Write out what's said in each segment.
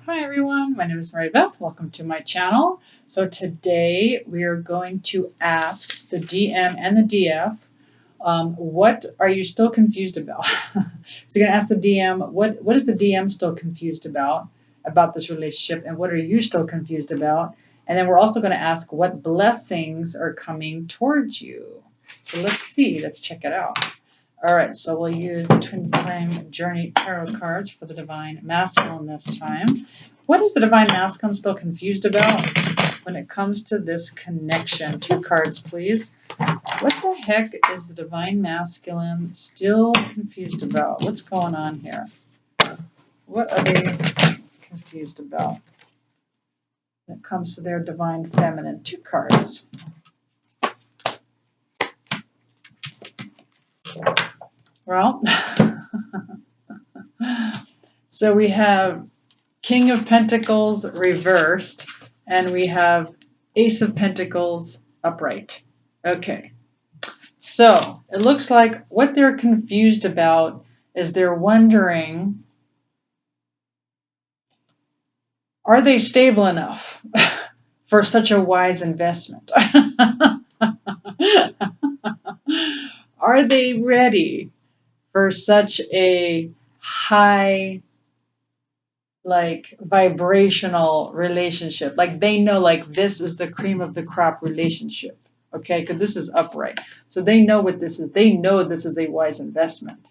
Hi everyone, my name is Mary Beth. Welcome to my channel. So today we are going to ask the DM and the DF, what are you still confused about? So you're going to ask the DM, what is the DM still confused about this relationship, and what are you still confused about? And then we're also going to ask what blessings are coming towards you. So let's see, let's check it out. All right, so we'll use the Twin Flame Journey Tarot cards for the Divine Masculine this time. What is the Divine Masculine still confused about when it comes to this connection? 2 cards, please. What the heck is the Divine Masculine still confused about? What's going on here? What are they confused about when it comes to their Divine Feminine? 2 cards. Well, so we have King of Pentacles reversed, and we have Ace of Pentacles upright. Okay, so it looks like what they're confused about is they're wondering, are they stable enough for such a wise investment? Are they ready for such a high vibrational relationship? Like they know this is the cream of the crop relationship, okay? Because this is upright. So they know what this is. They know this is a wise investment.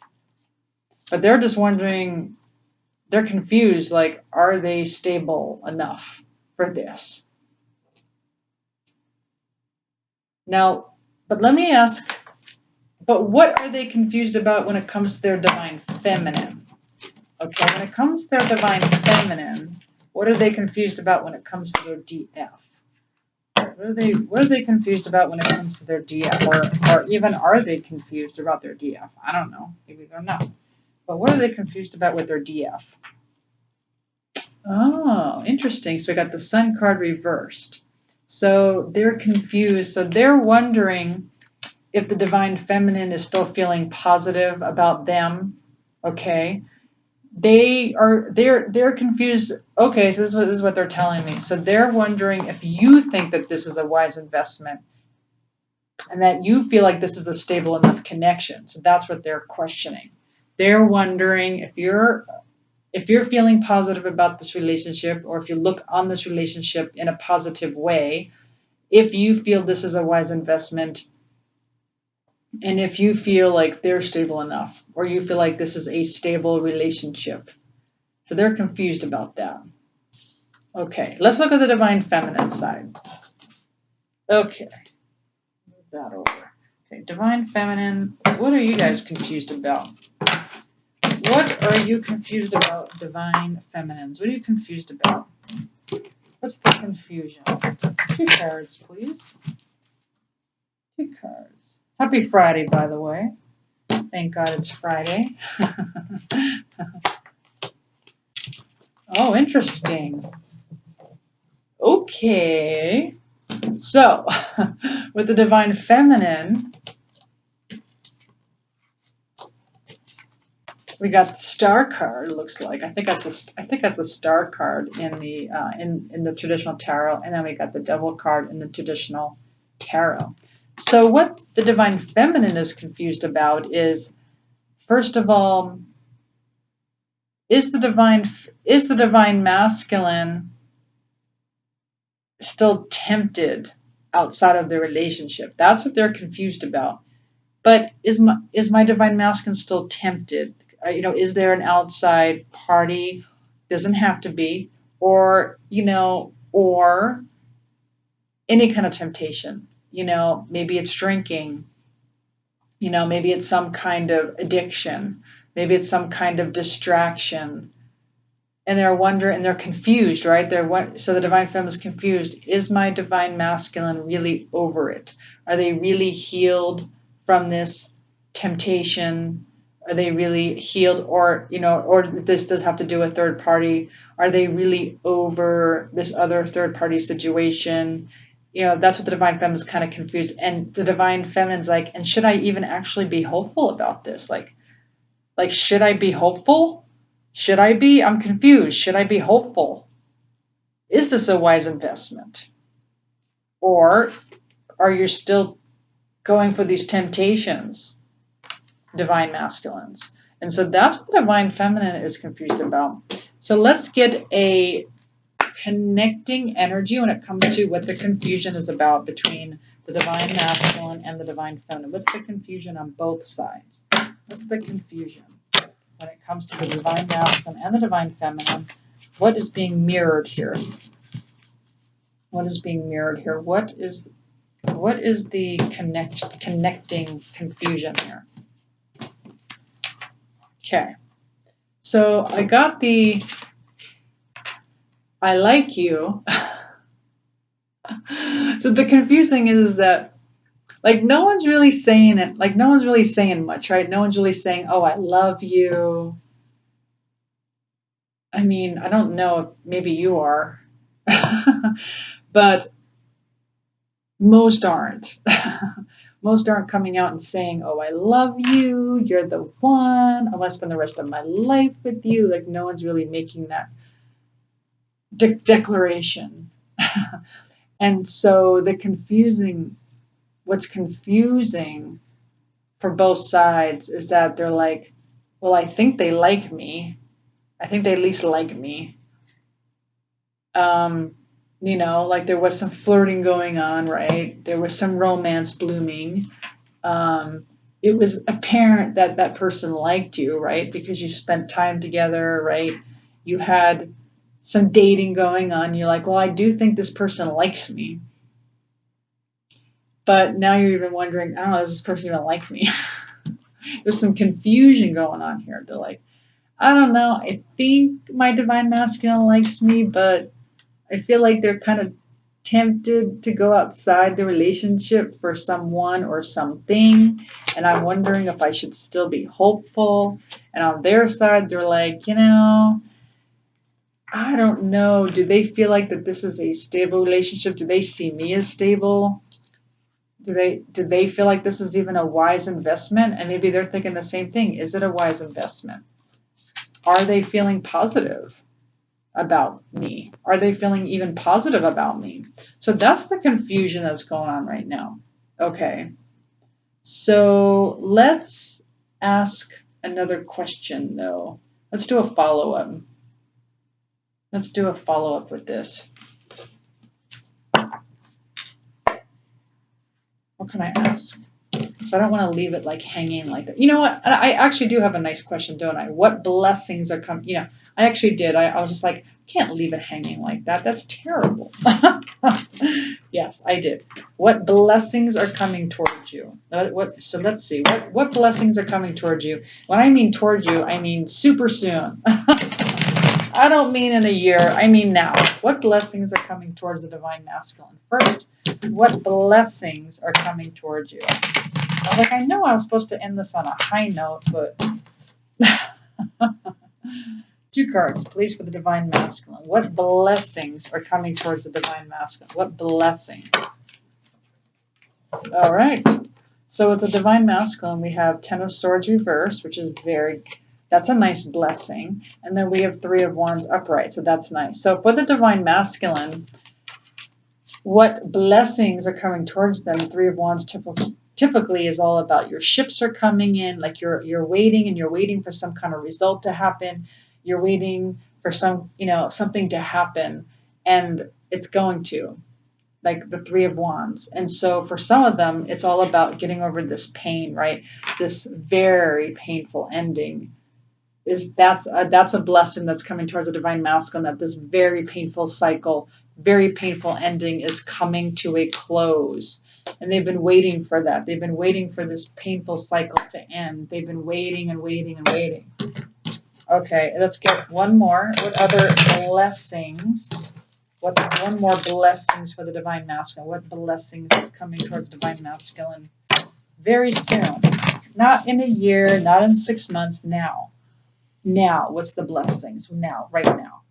But they're just wondering, they're confused, are they stable enough for this? Now, but let me ask, but what are they confused about when it comes to their Divine Feminine? Okay, when it comes to their Divine Feminine, what are they confused about when it comes to their DF? What are they confused about when it comes to their DF? Or even are they confused about their DF? I don't know. Maybe they're not. But what are they confused about with their DF? Oh, interesting. So we got the Sun card reversed. So they're confused. So they're wondering if the Divine Feminine is still feeling positive about them. Okay. They're confused. Okay, so this is what they're telling me. So they're wondering if you think that this is a wise investment and that you feel like this is a stable enough connection. So that's what they're questioning. They're wondering if you're feeling positive about this relationship, or if you look on this relationship in a positive way, if you feel this is a wise investment, and if you feel like they're stable enough, or you feel like this is a stable relationship. So they're confused about that. Okay, let's look at the Divine Feminine side. Okay, move that over. Okay, Divine Feminine, what are you guys confused about? What are you confused about, Divine Feminines? What are you confused about? What's the confusion? 2 cards, please. 2 cards. Happy Friday, by the way. Thank God it's Friday. Oh, interesting. Okay. So, with the Divine Feminine, we got the Star card. It looks like I think that's a Star card in the in the traditional tarot, and then we got the Devil card in the traditional tarot. So, what the Divine Feminine is confused about is, first of all, is the Divine Masculine still tempted outside of the relationship? That's what they're confused about. But is my Divine Masculine still tempted? Is there an outside party? Doesn't have to be, or or any kind of temptation. Maybe it's drinking. Maybe it's some kind of addiction. Maybe it's some kind of distraction. And they're wondering, and they're confused, right? So the Divine Feminine is confused. Is my Divine Masculine really over it? Are they really healed from this temptation? Are they really healed, or this does have to do with third party? Are they really over this other third party situation? That's what the Divine Feminine is kind of confused. And the Divine Feminine's like, and should I even actually be hopeful about this? Like, should I be hopeful? Should I be? I'm confused. Should I be hopeful? Is this a wise investment? Or are you still going for these temptations, divine masculines? And so that's what the divine feminine is confused about. So let's get a connecting energy when it comes to what the confusion is about between the divine masculine and the divine feminine. What's the confusion on both sides? What's the confusion when it comes to the divine masculine and the divine feminine? What is being mirrored here? What is being mirrored here? What is the connecting confusion here? Okay. So I got the I like you. So the confusing is that like no one's really saying it. Like no one's really saying much, right? No one's really saying, "Oh, I love you." I mean, I don't know if maybe you are. But most aren't. Most aren't coming out and saying, "Oh, I love you. You're the one. I want to spend the rest of my life with you." Like no one's really making that declaration. And so what's confusing for both sides is that they're like, well, I think they like me. I think they at least like me. Um, like there was some flirting going on, right? There was some romance blooming. Um, it was apparent that that person liked you, right? Because you spent time together, right? You had some dating going on. You're like, well, I do think this person likes me. But now you're even wondering, I don't know, does this person even like me? There's some confusion going on here. They're like, I don't know, I think my divine masculine likes me, but I feel like they're kind of tempted to go outside the relationship for someone or something. And I'm wondering if I should still be hopeful. And on their side, they're like, I don't know. Do they feel like that this is a stable relationship? Do they see me as stable? Do they feel like this is even a wise investment? And maybe they're thinking the same thing. Is it a wise investment? Are they feeling positive about me? Are they feeling even positive about me? So that's the confusion that's going on right now. Okay. So let's ask another question though. Let's do a follow-up. Let's do a follow-up with this. What can I ask? So I don't want to leave it like hanging like that. You know what? I actually do have a nice question, don't I? What blessings are coming? I actually did. I was just like, can't leave it hanging like that. That's terrible. Yes, I did. What blessings are coming towards you? So let's see. What blessings are coming towards you? When I mean towards you, I mean super soon. I don't mean in a year. I mean now. What blessings are coming towards the divine masculine? First, what blessings are coming towards you? I was like, I know I was supposed to end this on a high note, but 2 cards, please, for the divine masculine. What blessings are coming towards the divine masculine? What blessings? All right. So with the divine masculine, we have 10 of Swords reverse, which is that's a nice blessing. And then we have 3 of Wands upright, so that's nice. So for the divine masculine, what blessings are coming towards them? 3 of Wands typically is all about your ships are coming in, like you're waiting and you're waiting for some kind of result to happen. You're waiting for something to happen, and it's going to, like the 3 of Wands. And so for some of them, it's all about getting over this pain, right? This very painful ending. That's a blessing that's coming towards the divine masculine, that this very painful cycle, very painful ending is coming to a close. And they've been waiting for that. They've been waiting for this painful cycle to end. They've been waiting and waiting and waiting. Okay, let's get one more. What other blessings? One more blessings for the divine masculine? What blessings is coming towards divine masculine very soon? Not in a year, not in 6 months, now. Now, what's the blessings? Now, right now.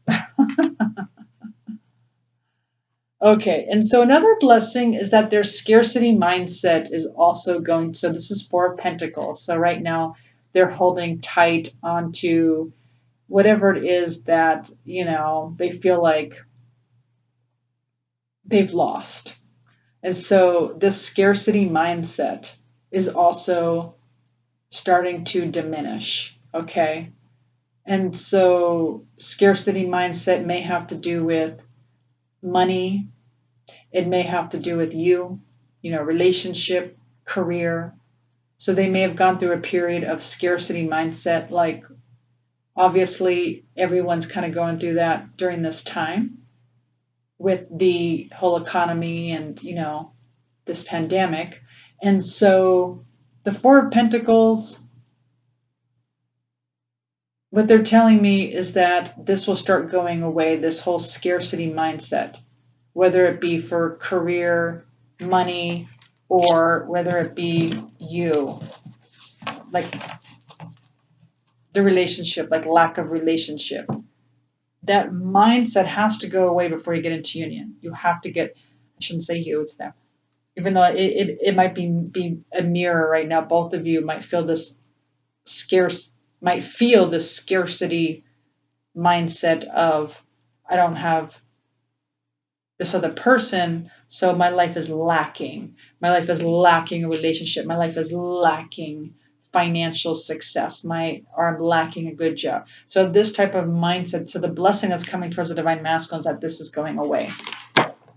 Okay, and so another blessing is that their scarcity mindset is also going, so this is 4 of Pentacles. So right now they're holding tight onto whatever it is that, they feel like they've lost. And so this scarcity mindset is also starting to diminish. Okay. And so scarcity mindset may have to do with money. It may have to do with relationship, career. So they may have gone through a period of scarcity mindset. Like, obviously, everyone's kind of going through that during this time with the whole economy and, this pandemic. And so the Four of Pentacles, what they're telling me is that this will start going away, this whole scarcity mindset, whether it be for career, money, or whether it be like the relationship, like lack of relationship. That mindset has to go away before you get into union. You have to get, I shouldn't say you, it's them. Even though it might be a mirror right now, both of you might feel this scarcity mindset of, I don't have this other person, so my life is lacking. My life is lacking a relationship. My life is lacking financial success. Or I'm lacking a good job. So this type of mindset, so the blessing that's coming towards the divine masculine is that this is going away.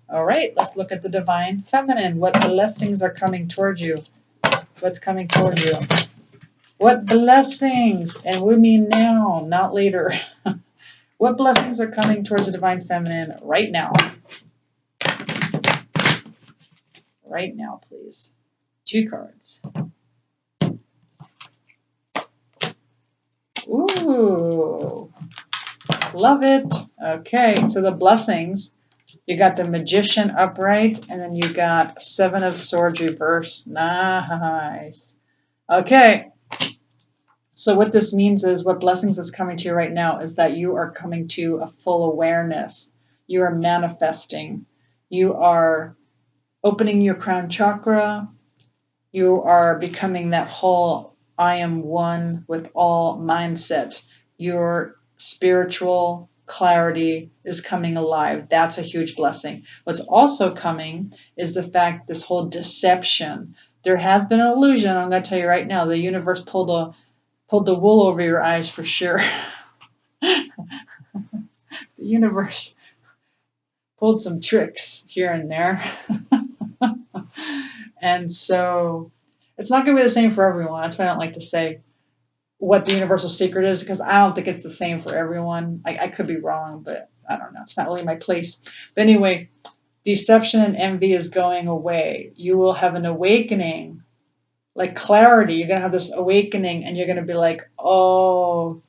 All right, let's look at the divine feminine. What blessings are coming towards you? What's coming towards you? What blessings? And we mean now, not later. What blessings are coming towards the divine feminine right now? Right now, please. 2 cards. Ooh, love it. Okay, so the blessings, you got the Magician upright, and then you got 7 of Swords reversed. Nice. Okay, so what this means is, what blessings is coming to you right now is that you are coming to a full awareness. You are manifesting. You are opening your crown chakra. You are becoming that whole I am one with all mindset. Your spiritual clarity is coming alive. That's a huge blessing. What's also coming is the fact, this whole deception. There has been an illusion. I'm going to tell you right now, the universe pulled the wool over your eyes for sure. The universe pulled some tricks here and there. And so it's not going to be the same for everyone. That's why I don't like to say what the universal secret is, because I don't think it's the same for everyone. I could be wrong, but I don't know. It's not really my place. But anyway, deception and envy is going away. You will have an awakening, like clarity. You're going to have this awakening, and you're going to be like, oh,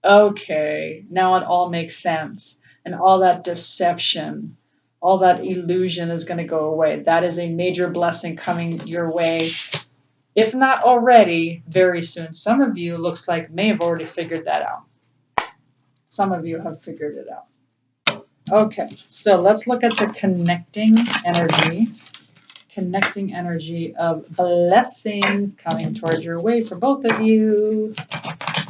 okay, now it all makes sense. And all that deception, all that illusion is going to go away. That is a major blessing coming your way, if not already, very soon. Some of you, looks like, may have already figured that out. Some of you have figured it out. Okay, so let's look at the connecting energy of blessings coming towards your way for both of you.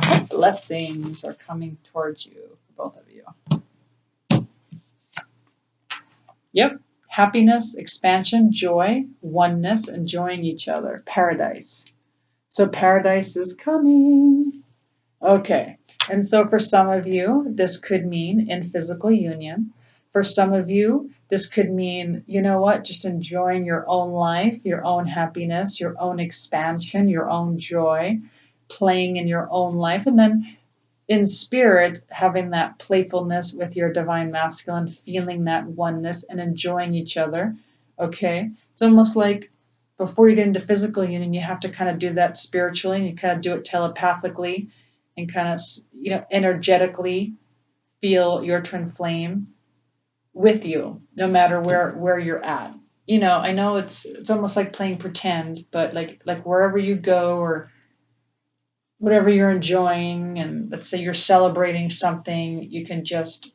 What blessings are coming towards you for both of you? Yep. Happiness, expansion, joy, oneness, enjoying each other. Paradise. So paradise is coming. Okay. And so for some of you, this could mean in physical union. For some of you, this could mean, just enjoying your own life, your own happiness, your own expansion, your own joy, playing in your own life. And then in spirit, having that playfulness with your divine masculine, feeling that oneness and enjoying each other. Okay. It's almost like before you get into physical union, you have to kind of do that spiritually, and you kind of do it telepathically and kind of, energetically feel your twin flame with you, no matter where you're at. I know it's almost like playing pretend, but like wherever you go, or whatever you're enjoying, and let's say you're celebrating something, you can just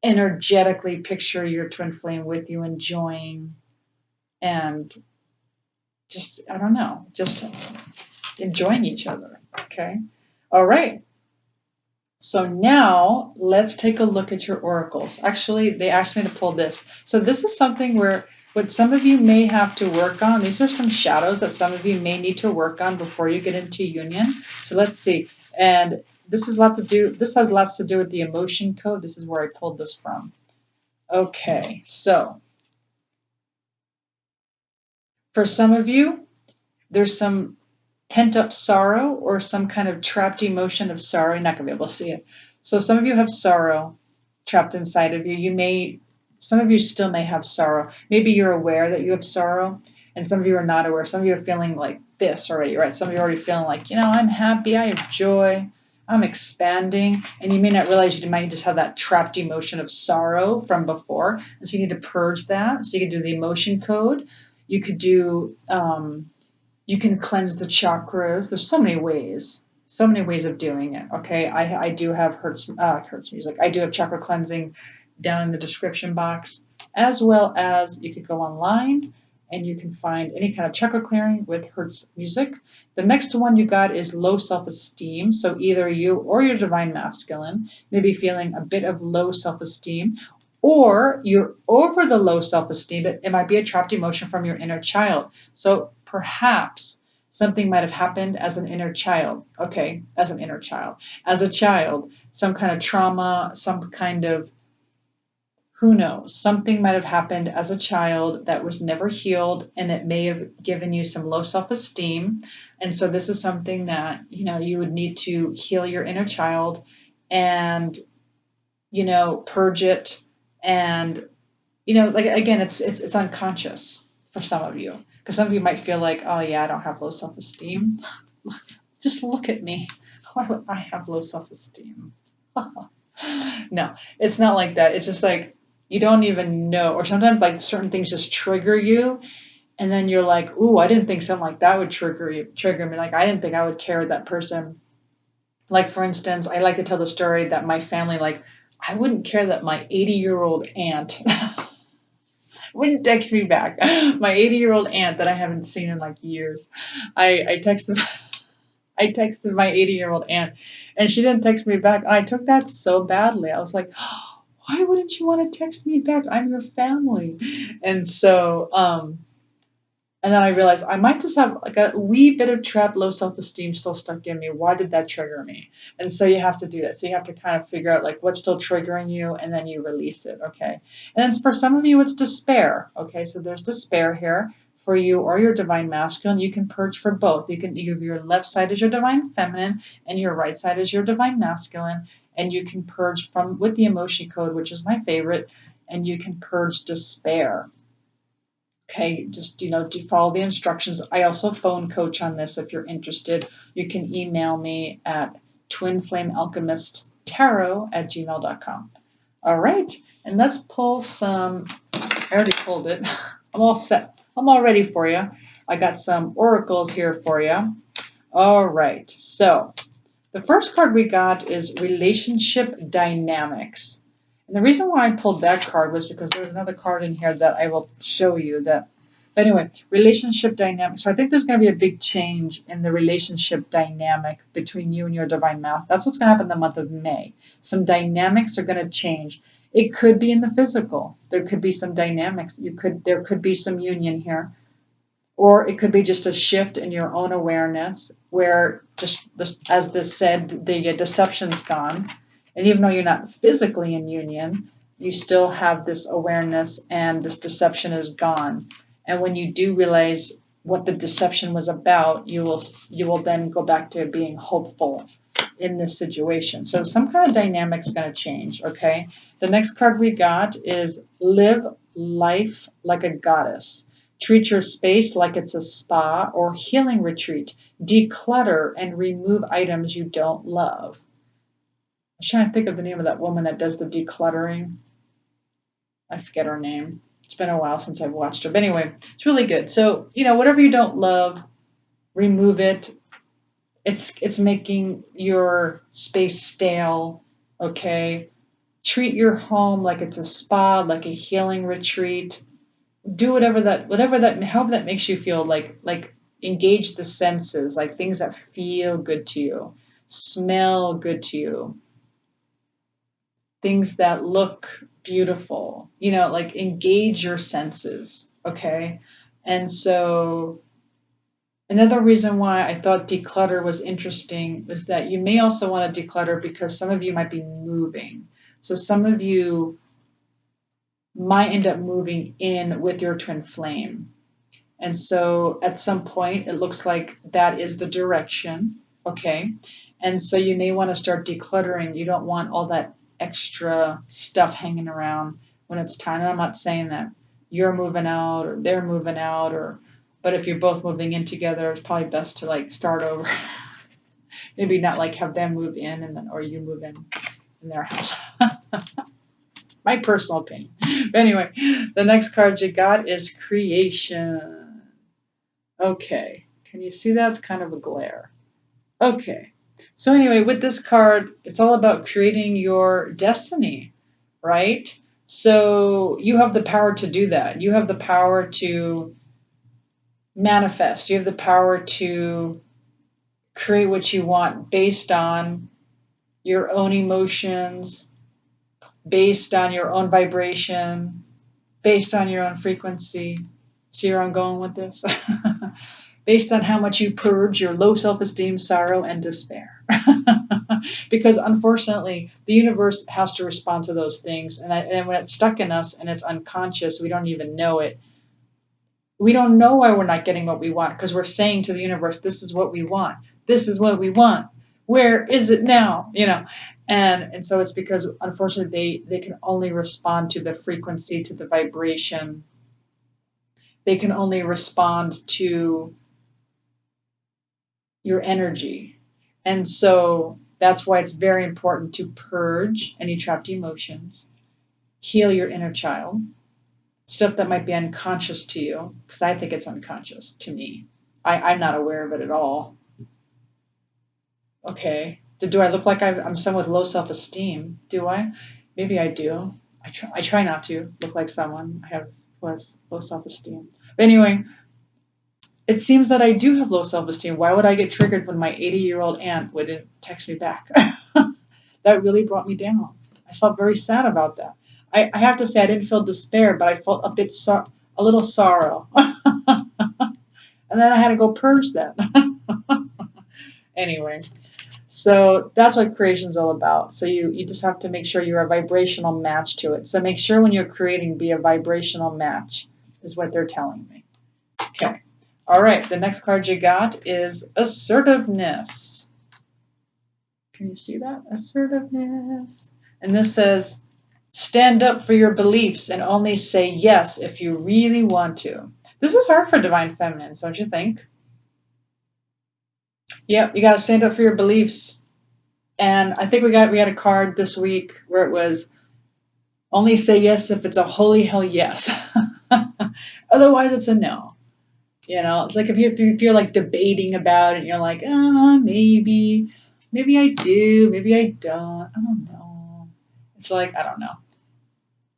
energetically picture your twin flame with you, enjoying, and just, I don't know, just enjoying each other. Okay. All right. So now let's take a look at your oracles. Actually, they asked me to pull this. So this is something where what some of you may have to work on. These are some shadows that some of you may need to work on before you get into union. So let's see. And this has lots to do with the emotion code. This is where I pulled this from. Okay. So for some of you, there's some pent up sorrow or some kind of trapped emotion of sorrow. You're not going to be able to see it. So some of you have sorrow trapped inside of you. Some of you still may have sorrow. Maybe you're aware that you have sorrow, and some of you are not aware. Some of you are feeling like this already, right? Some of you are already feeling like, I'm happy, I have joy, I'm expanding, and you may not realize you might just have that trapped emotion of sorrow from before. And so you need to purge that. So you can do the emotion code. You could do you can cleanse the chakras. There's so many ways of doing it. Okay, I do have Hertz music. I do have chakra cleansing down in the description box, as well as you could go online and you can find any kind of chakra clearing with Hertz music. The next one you got is low self-esteem. So either you or your divine masculine may be feeling a bit of low self-esteem, or you're over the low self-esteem, but it might be a trapped emotion from your inner child. So perhaps something might have happened as an inner child. Okay, as an inner child. As a child, some kind of trauma, some kind of, who knows, something might have happened as a child that was never healed, and it may have given you some low self-esteem. And so this is something that, you would need to heal your inner child and, purge it. And, like, again, it's unconscious for some of you. Because some of you might feel like, oh yeah, I don't have low self-esteem. Just look at me. Why would I have low self-esteem? No, it's not like that. It's just like you don't even know. Or sometimes like certain things just trigger you, and then you're like, ooh, I didn't think something like that would trigger me. Like I didn't think I would care that person. Like for instance, I like to tell the story that my family, like, I wouldn't care that my 80-year-old aunt wouldn't text me back. My 80-year-old aunt that I haven't seen in like years. I texted I texted my 80-year-old aunt and she didn't text me back. I took that so badly. I was like, why wouldn't you want to text me back? I'm your family. And so and then I realized I might just have like a wee bit of trapped low self-esteem still stuck in me. Why did that trigger me? And so you have to do that. So you have to kind of figure out like what's still triggering you and then you release it. Okay. And then for some of you, it's despair. Okay. So there's despair here for you or your divine masculine. You can purge for both. Your left side is your divine feminine and your right side is your divine masculine. And you can purge from with the emotion code, which is my favorite, and you can purge despair. Okay, just do follow the instructions. I also phone coach on this if you're interested. You can email me at twinflamealchemisttarot@gmail.com. All right, and let's pull some. I already pulled it. I'm all set. I'm all ready for you. I got some oracles here for you. All right, so the first card we got is relationship dynamics. And the reason why I pulled that card was because there's another card in here that I will show you that. But anyway, relationship dynamics. So I think there's going to be a big change in the relationship dynamic between you and your divine masculine. That's what's going to happen in the month of May. Some dynamics are going to change. It could be in the physical. There could be some dynamics. There could be some union here, or it could be just a shift in your own awareness where just this, as this said, the deception's gone. And even though you're not physically in union, you still have this awareness and this deception is gone. And when you do realize what the deception was about, you will then go back to being hopeful in this situation. So some kind of dynamic's going to change, okay? The next card we got is live life like a goddess. Treat your space like it's a spa or healing retreat. Declutter and remove items you don't love. I'm trying to think of the name of that woman that does the decluttering. I forget her name. It's been a while since I've watched her. But anyway, it's really good. So, whatever you don't love, remove it. It's making your space stale, okay? Treat your home like it's a spa, like a healing retreat. Do however that makes you feel, like engage the senses, like things that feel good to you, smell good to you, things that look beautiful, like engage your senses, okay? And so another reason why I thought declutter was interesting was that you may also want to declutter because some of you might be moving. So some of you might end up moving in with your twin flame. And so at some point, it looks like that is the direction, okay? And so you may want to start decluttering. You don't want all that extra stuff hanging around when it's time. And I'm not saying that you're moving out or they're moving out, but if you're both moving in together, it's probably best to like start over. Maybe not like have them move in and then, or you move in their house. My personal opinion. But anyway, the next card you got is creation. Okay, can you see that? It's kind of a glare. Okay, so anyway, with this card, it's all about creating your destiny, right? So you have the power to do that. You have the power to manifest. You have the power to create what you want based on your own emotions, based on your own vibration, based on your own frequency. See where I'm going with this? Based on how much you purge your low self-esteem, sorrow, and despair. Because unfortunately, the universe has to respond to those things. And when it's stuck in us and it's unconscious, we don't even know it. We don't know why we're not getting what we want because we're saying to the universe, this is what we want. This is what we want. Where is it now? And so it's because unfortunately they can only respond to the frequency, to the vibration. They can only respond to your energy. And so that's why it's very important to purge any trapped emotions, heal your inner child, stuff that might be unconscious to you, because I think it's unconscious to me. I'm not aware of it at all. Okay. Do I look like I'm someone with low self-esteem? Do I? Maybe I do. I try not to look like someone who has low self-esteem. But anyway, it seems that I do have low self-esteem. Why would I get triggered when my 80-year-old aunt wouldn't text me back? That really brought me down. I felt very sad about that. I have to say I didn't feel despair, but I felt a little sorrow. And then I had to go purge that. Anyway, so that's what creation is all about. So you just have to make sure you're a vibrational match to it. So make sure when you're creating, be a vibrational match, is what they're telling me. Okay. All right. The next card you got is assertiveness. Can you see that? Assertiveness. And this says, stand up for your beliefs and only say yes if you really want to. This is hard for divine feminines, don't you think? Yep, you got to stand up for your beliefs. And I think we had a card this week where it was only say yes if it's a holy hell yes. Otherwise, it's a no. It's like if you're like debating about it, you're like, maybe I do, maybe I don't. I don't know. It's like, I don't know.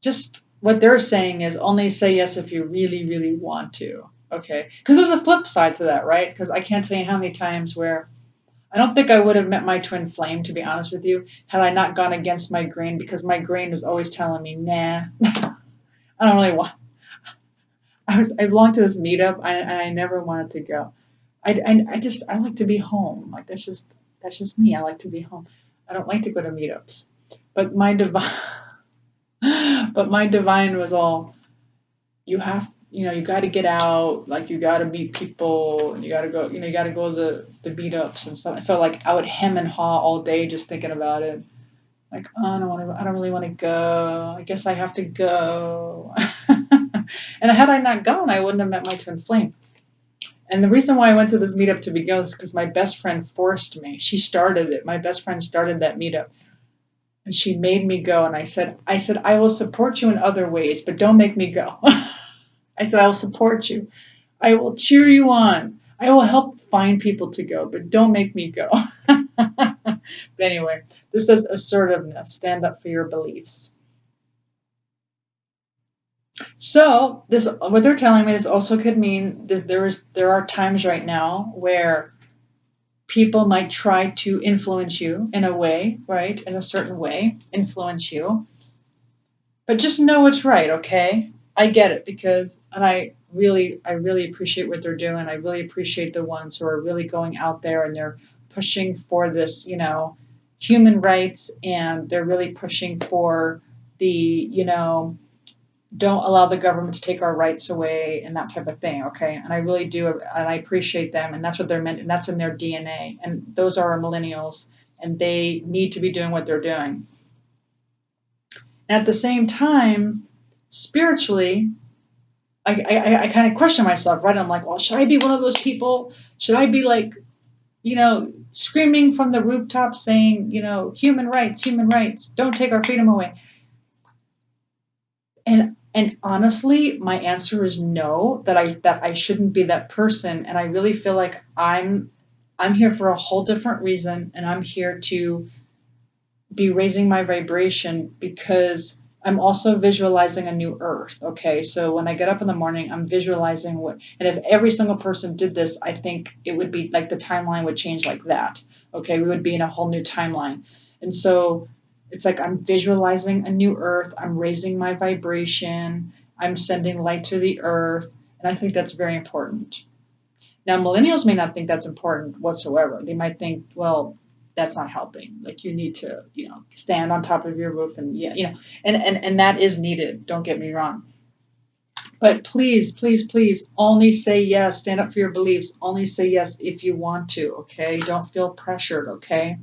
Just what they're saying is only say yes if you really, really want to. Okay. Because there's a flip side to that, right? Because I can't tell you how many times where I don't think I would have met my twin flame, to be honest with you, had I not gone against my grain, because my grain is always telling me, nah, I don't really want. I belonged to this meetup, and I never wanted to go. I like to be home. Like that's just me. I like to be home. I don't like to go to meetups. But my divine, but my divine was all, you got to get out, like you got to meet people, and you got to go, you got to go to the meetups and stuff. So like I would hem and haw all day just thinking about it. Like, oh, I don't really want to go. I guess I have to go. And had I not gone, I wouldn't have met my twin flame. And the reason why I went to this meetup to begin with is because my best friend forced me. She started it. My best friend started that meetup. And she made me go. And I said, I will support you in other ways, but don't make me go. I said, I will support you. I will cheer you on. I will help find people to go, but don't make me go. But anyway, this is assertiveness. Stand up for your beliefs. So what they're telling me, this also could mean that there are times right now where People might try to influence you in a way, right? In a certain way, influence you. But just know it's right, okay? I get it because, and I really appreciate what they're doing. I really appreciate the ones who are really going out there and they're pushing for this, human rights, and they're really pushing for the, don't allow the government to take our rights away and that type of thing, okay? And I really do, and I appreciate them, and that's what they're meant, and that's in their DNA. And those are our millennials, and they need to be doing what they're doing. At the same time, spiritually, I kind of question myself, right? I'm like, well, should I be one of those people? Should I be like, screaming from the rooftop saying, human rights, don't take our freedom away? And honestly, my answer is no, that I shouldn't be that person. And I really feel like I'm here for a whole different reason, and I'm here to be raising my vibration because I'm also visualizing a new earth. Okay. So when I get up in the morning, I'm visualizing and if every single person did this, I think it would be like the timeline would change like that. Okay. We would be in a whole new timeline. And so it's like I'm visualizing a new earth. I'm raising my vibration. I'm sending light to the earth. And I think that's very important. Now, millennials may not think that's important whatsoever. They might think, well, that's not helping. Like you need to, stand on top of your roof and and that is needed. Don't get me wrong. But please, please, please only say yes. Stand up for your beliefs. Only say yes if you want to, okay? Don't feel pressured, okay?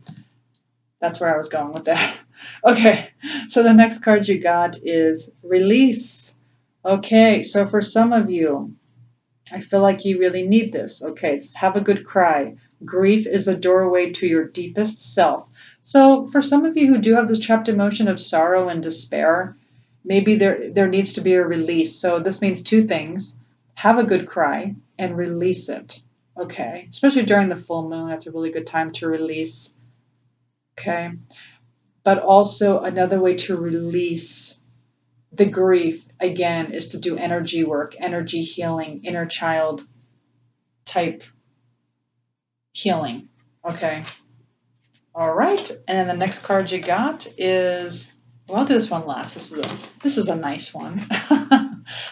That's where I was going with that. Okay, so the next card you got is release. Okay, so for some of you, I feel like you really need this. Okay, just have a good cry. Grief is a doorway to your deepest self. So, for some of you who do have this trapped emotion of sorrow and despair, maybe there needs to be a release. So, this means two things: have a good cry and release it. Okay, especially during the full moon, that's a really good time to release. Okay, but also another way to release the grief again is to do energy work, energy healing, inner child type healing. Okay. All right. And then the next card you got is, well, I'll do this one last. This is a nice one.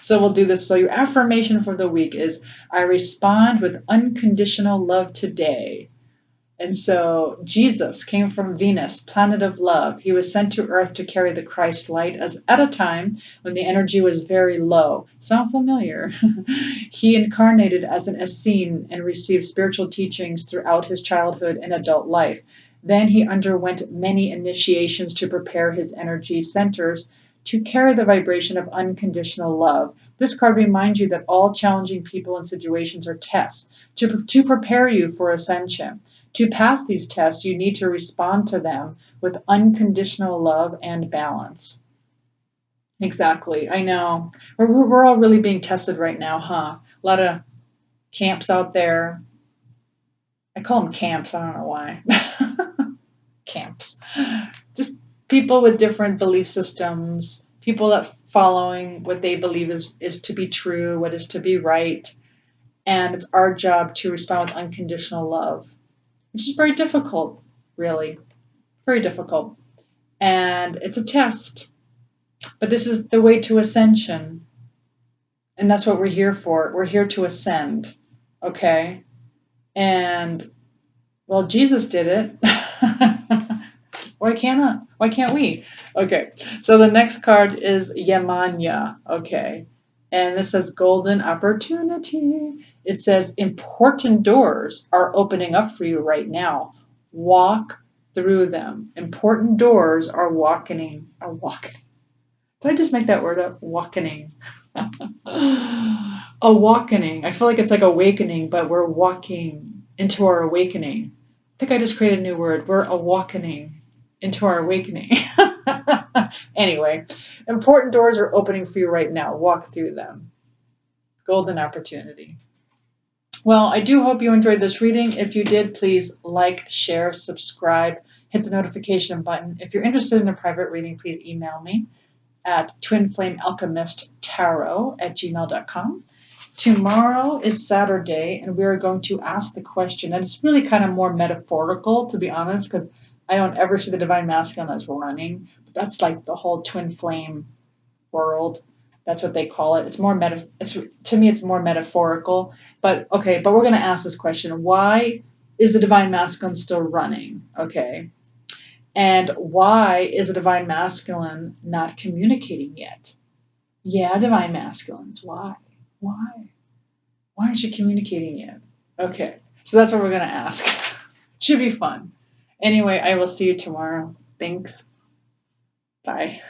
So we'll do this. So your affirmation for the week is I respond with unconditional love today. And so Jesus came from Venus, planet of love. He was sent to Earth to carry the Christ light as at a time when the energy was very low. Sound familiar? He incarnated as an Essene and received spiritual teachings throughout his childhood and adult life. Then he underwent many initiations to prepare his energy centers to carry the vibration of unconditional love. This card reminds you that all challenging people and situations are tests to prepare you for ascension. To pass these tests, you need to respond to them with unconditional love and balance. Exactly. I know. We're all really being tested right now, huh? A lot of camps out there. I call them camps. I don't know why. Camps. Just people with different belief systems, people that following what they believe is to be true, what is to be right. And it's our job to respond with unconditional love, which is very difficult, really. Very difficult. And it's a test. But this is the way to ascension. And that's what we're here for. We're here to ascend. Okay? And, well, Jesus did it. Why can't we? Okay. So the next card is Yamanya. Okay. And this says golden opportunity. It says important doors are opening up for you right now. Walk through them. Important doors are walking. Did I just make that word up? Walkening. Awakening. I feel like it's like awakening, but we're walking into our awakening. I think I just created a new word. We're awakening into our awakening. Anyway, important doors are opening for you right now. Walk through them. Golden opportunity. Well, I do hope you enjoyed this reading. If you did, please like, share, subscribe, hit the notification button. If you're interested in a private reading, please email me at twinflamealchemisttarot@gmail.com. Tomorrow is Saturday, and we are going to ask the question, and it's really kind of more metaphorical, to be honest, because I don't ever see the divine masculine as running. But that's like the whole twin flame world. That's what they call it. It's more it's to me it's more metaphorical. But okay, but we're gonna ask this question. Why is the divine masculine still running? Okay. And why is the divine masculine not communicating yet? Yeah, divine masculines. Why? Why? Why aren't you communicating yet? Okay. So that's what we're gonna ask. Should be fun. Anyway, I will see you tomorrow. Thanks. Bye.